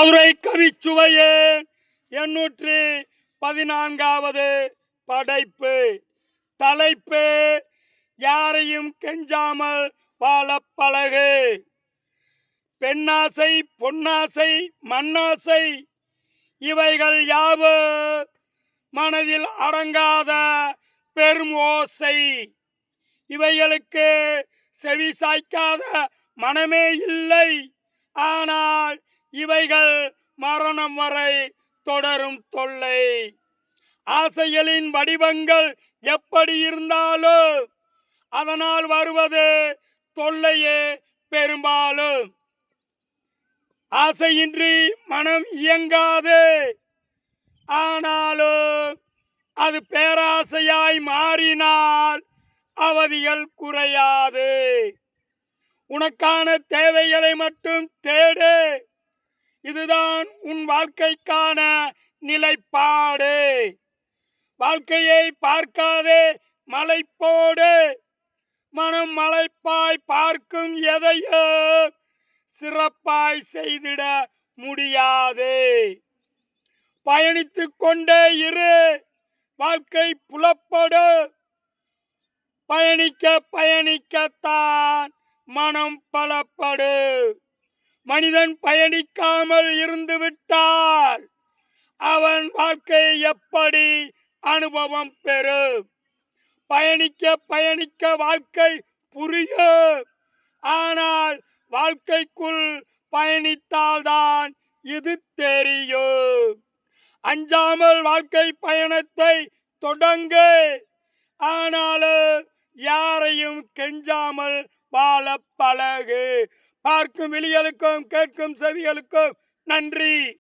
மதுரை கவிச்சுவையே 814வது படைப்பு. தலைப்பு: யாரையும் கெஞ்சாமல் வாழ பழகு. பெண்ணாசை, பொன்னாசை, மண்ணாசை இவைகள் யாவும் மனதில் அடங்காத பெரும் ஓசை. இவைகளுக்கு செவி சாய்க்காத மனமே இல்லை. ஆனால் இவைகள் மரணம் வரை தொடரும் தொல்லை. ஆசைகளின் வடிவங்கள் எப்படி இருந்தாலும் அதனால் வருவது தொல்லையே பெரும்பாலும். ஆசையின்றி மனம் இயங்காது. ஆனாலும் அது பேராசையாய் மாறினால் அவதிகள் குறையாது. உனக்கான தேவைகளை மட்டும் தேடு. இதுதான் உன் வாழ்க்கைக்கான நிலைப்பாடு. வாழ்க்கையை பார்க்காதே, மலை போடு. மனம் மலைப்பாய் பார்க்கும் எதையோ சிறப்பாய் செய்திட முடியாது. பயணித்து கொண்டே இரு, வாழ்க்கை புலப்படும். பயணிக்க பயணிக்கத்தான் மனம் பலப்படு. மனிதன் பயணிக்காமல் இருந்து விட்டால் அவன் வாழ்க்கை எப்படி அனுபவம் பெறும்? பயணிக்க பயணிக்க வாழ்க்கை புரியும். ஆனால் வாழ்க்கைக்குள் பயணித்தால்தான் இது தெரியும். அஞ்சாமல் வாழ்க்கை பயணத்தை தொடங்கு. ஆனாலும் யாரையும் கெஞ்சாமல் வாழ பழகு. பார்க்கும் விழிகளுக்கும் கேட்கும் செவிகளுக்கும் நன்றி.